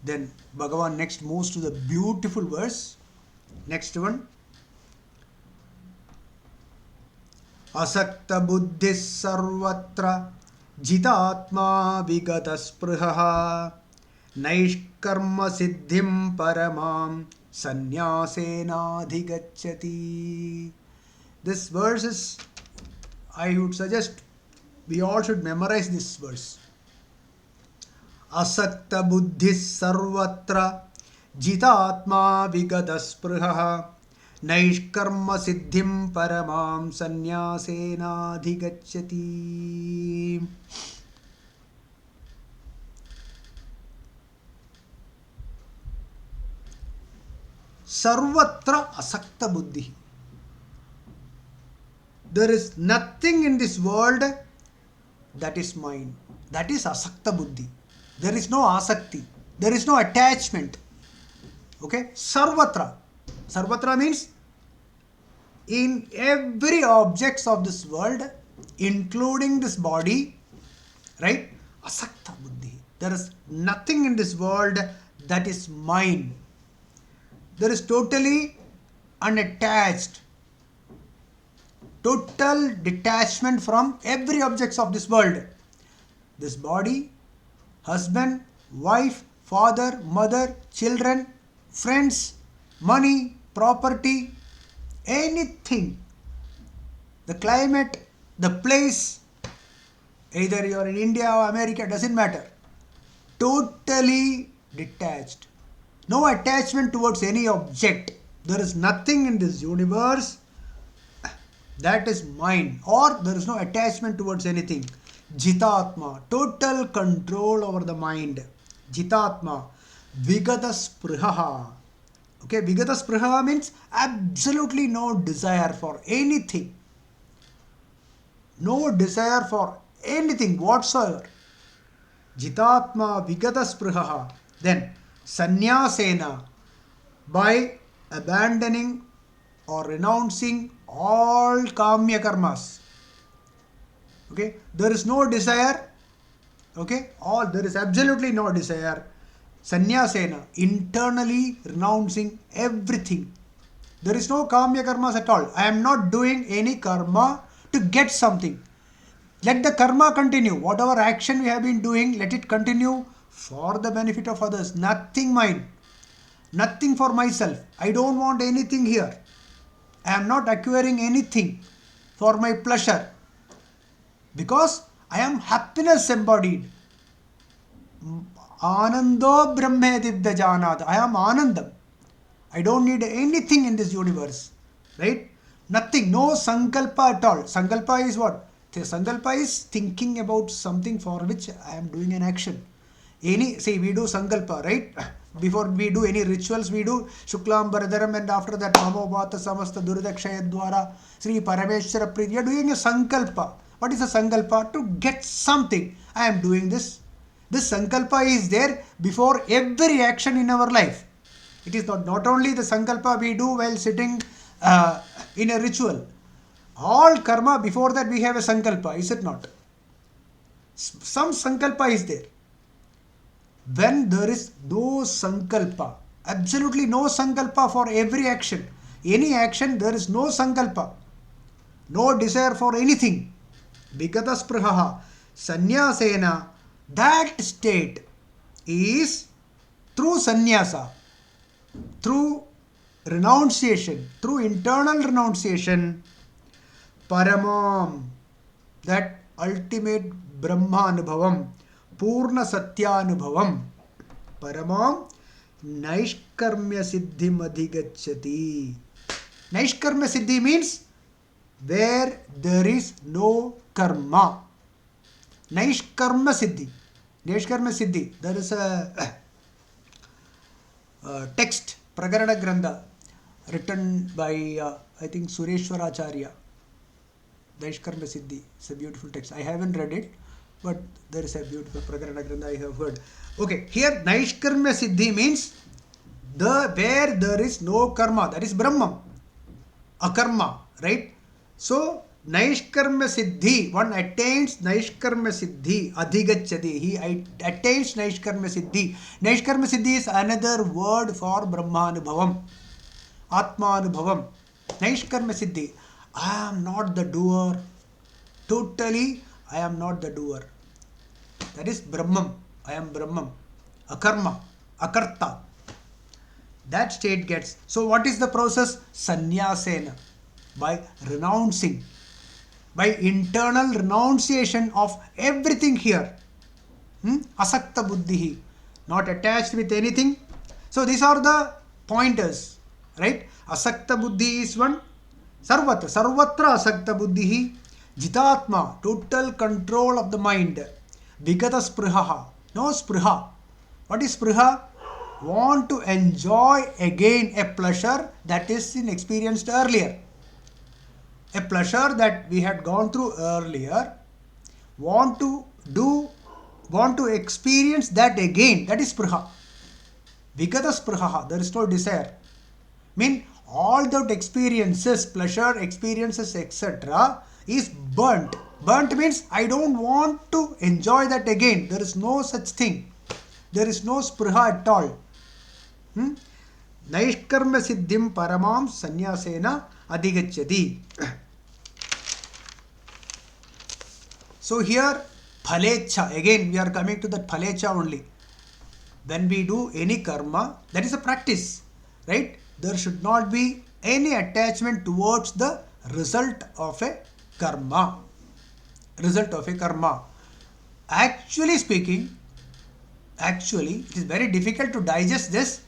Then Bhagavan next moves to the beautiful verse. Next one. Asakta buddhis sarvatra jitatma vigata spruhaha naishkarma siddhim paramam sanyasena adhigacchati. This verse is, I would suggest we all should memorize this verse. Asakta buddhis sarvatra jitatma vigata spruhaha naishkarma siddhim paramam sanyasena adhigacchati. Sarvatra asakta buddhi. There is nothing in this world that is mine. That is asakta buddhi. There is no asakti. There is no attachment. Okay? Sarvatra. Sarvatra means in every objects of this world, including this body, right? Asakta buddhi. There is nothing in this world that is mine. There is totally unattached. Total detachment from every objects of this world. This body, husband, wife, father, mother, children, friends, money, property, anything. The climate, the place, either you are in India or America, doesn't matter. Totally detached. No attachment towards any object. There is nothing in this universe that is mine, or there is no attachment towards anything. Jitatma, total control over the mind. Jitatma, vigata sprihaha. Okay, vigata sprihaha means absolutely no desire for anything. No desire for anything whatsoever. Jitatma, vigata sprihaha. Then, sanyasena, by abandoning or renouncing all kamya karmas. Okay, there is no desire. Okay, there is absolutely no desire. Sanyasena, internally renouncing everything. There is no kamya karmas at all. I am not doing any karma to get something. Let the karma continue. Whatever action we have been doing, let it continue for the benefit of others. Nothing mine. Nothing for myself. I don't want anything here. I am not acquiring anything for my pleasure, because I am happiness embodied. Anando brahmeti vyajanat. I am anandam. I don't need anything in this universe. Right? Nothing. No sankalpa at all. Sankalpa is what? The sankalpa is thinking about something for which I am doing an action. See, we do sankalpa, right? before we do any rituals, we do Shuklam Baradaram, and after that Namo Bhata Samasta Duridakshaya Dwara Sri Parameshwara Priti. You are doing a sankalpa. What is a sankalpa? To get something. I am doing this. This sankalpa is there before every action in our life. It is not only the sankalpa we do while sitting in a ritual. All karma, before that we have a sankalpa, is it not? Some sankalpa is there. When there is no sankalpa, absolutely no sankalpa for every action, any action, there is no sankalpa, no desire for anything. Vigata Sprihaha, Sanyasena, that state is through sannyasa, through renunciation, through internal renunciation, Paramam, that ultimate Brahmanubhavam, Purna Satyanubhavam, Paramam, Naishkarmya Siddhim Adhigacchati. Naishkarmya Siddhi means where there is no karma. Naishkarma Siddhi. Naishkarma Siddhi. There is a text, Prakarana Grantha, written by I think Sureshwaracharya. Naishkarma Siddhi. It's a beautiful text. I haven't read it, but there is a beautiful Prakarana Grantha I have heard. Okay, here Naishkarma Siddhi means where there is no karma, that is Brahman, akarma, right? So Naishkarma Siddhi, one attains Naishkarma Siddhi, Adhigacchati, he attains Naishkarma Siddhi. Naishkarma Siddhi is another word for Brahmanubhavam, Atmanubhavam. Naishkarma Siddhi. I am not the doer. Totally, I am not the doer. That is Brahman. I am Brahman. Akarma. Akarta. That state gets. So what is the process? Sanyasena. By renouncing. By internal renunciation of everything here. Asakta buddhihi. Not attached with anything. So these are the pointers. Right? Asakta buddhi is one. Sarvatra asakta buddhihi, jitatma, total control of the mind. Vigata sprihaha, no spriha. What is spriha? Want to enjoy again a pleasure that is experienced earlier. A pleasure that we had gone through earlier. Want to experience that again. That is spriha. Vigata sprihaha, there is no desire. All that experiences, pleasure experiences, etc. is burnt. Burnt means I don't want to enjoy that again. There is no such thing. There is no spriha at all. Naishkarma siddhim paramam sanyasena adhigacchati. So here phalecha, again we are coming to that phalecha only. When we do any karma, that is a practice, right? There should not be any attachment towards the result of a karma. Result of a karma. Actually speaking, it is very difficult to digest this.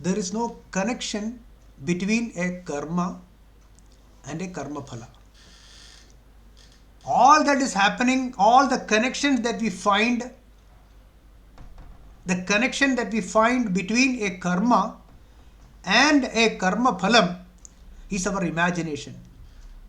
There is no connection between a karma and a karma phala. All that is happening, all the connections that we find, the connection that we find between a karma and a karma phalam is our imagination.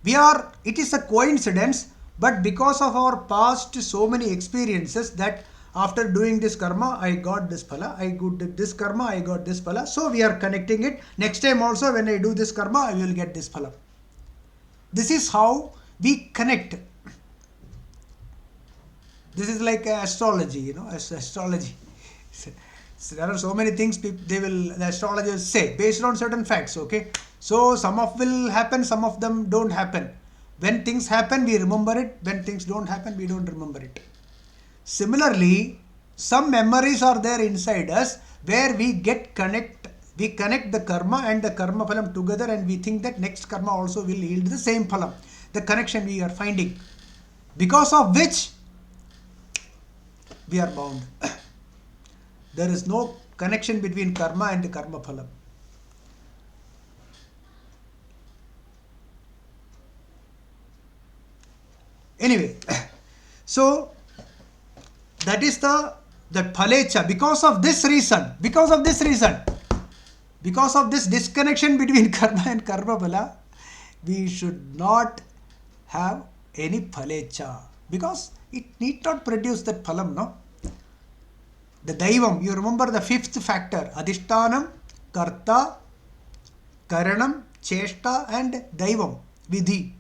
It is a coincidence, but because of our past so many experiences that after doing this karma, I got this phala, I did this karma, I got this phala. So we are connecting it. Next time also when I do this karma, I will get this phala. This is how we connect. This is like astrology, astrology. So there are so many things the astrologers say based on certain facts, okay? So some of will happen, some of them don't happen. When things happen, we remember it. When things don't happen, we don't remember it. Similarly, some memories are there inside us where we connect the karma and the karma phalam together, and we think that next karma also will yield the same phalam. The connection we are finding, because of which we are bound. There is no connection between karma and the karma phalam. Anyway, so that is the that phalecha, because of this reason, because of this disconnection between karma and karma phala, we should not have any phalecha, because it need not produce that phalam, no? The daivam, you remember the fifth factor, adhishtanam, karta, karanam, cheshta and daivam, vidhi.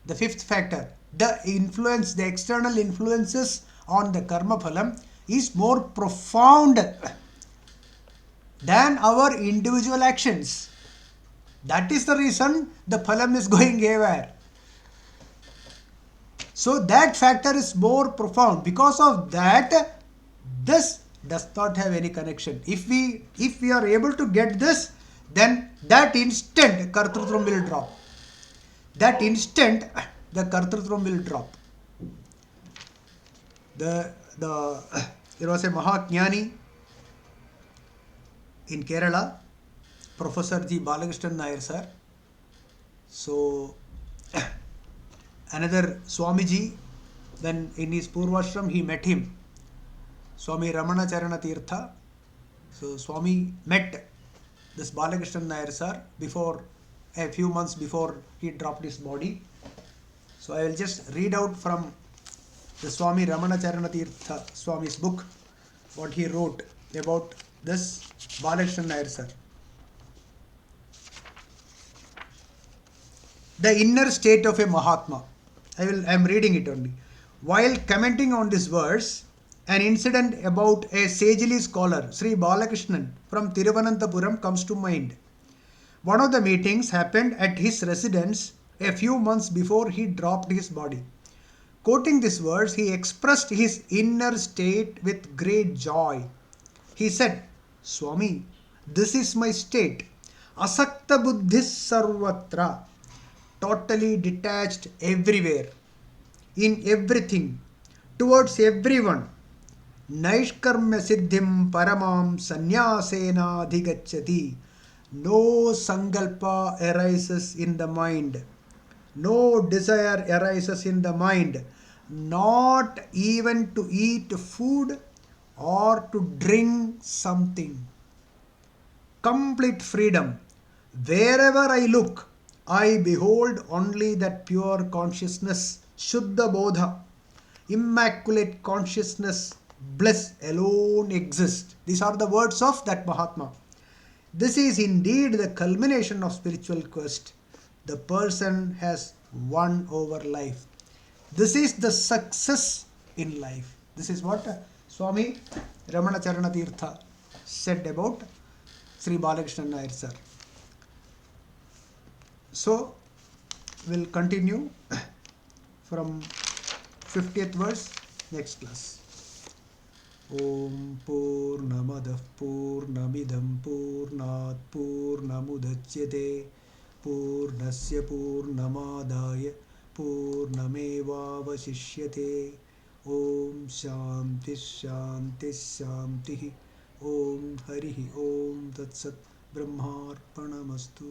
The fifth factor, the influence, the external influences on the karma phalam is more profound than our individual actions. That is the reason the phalam is going haywire. So that factor is more profound. Because of that, this does not have any connection. If we are able to get this, then that instant kartrutvam will drop. That instant the kartrutvam will drop. There was a Mahajnani in Kerala, Professor G. Balakrishnan Nair sir. So another Swamiji, then in his Purvashram he met him, Swami Ramana Charana Tirtha. So Swami met this Balakrishnan Nair sir before, a few months before he dropped his body. So I will just read out from the Swami Ramana Charana Tirtha Swami's book what he wrote about this Balakrishnan Nair sir. The inner state of a Mahatma. I am reading it only. While commenting on this verse, an incident about a sagely scholar, Sri Balakrishnan from Thiruvananthapuram, comes to mind. One of the meetings happened at his residence a few months before he dropped his body. Quoting this verse, he expressed his inner state with great joy. He said, Swami, this is my state. Asakta buddhis sarvatra. Totally detached everywhere, in everything, towards everyone. Naishkarmya siddhim paramam sanyasena adhigacchati. No sankalpa arises in the mind. No desire arises in the mind. Not even to eat food or to drink something. Complete freedom. Wherever I look, I behold only that pure consciousness, Shuddha Bodha, immaculate consciousness, bliss alone exists. These are the words of that Mahatma. This is indeed the culmination of spiritual quest. The person has won over life. This is the success in life. This is what Swami Ramana Charana Tirtha said about Sri Balakrishnan Nair sir. So, we'll continue from 50th verse next class. Om Purnamadah Purnamidam Purnat Purnamudachyate Purnasya Purnamadaya Purnamevavashishyate. Om Shanti Shanti Shanti. Om Harihi Om Tat Sat Brahmarpanamastu.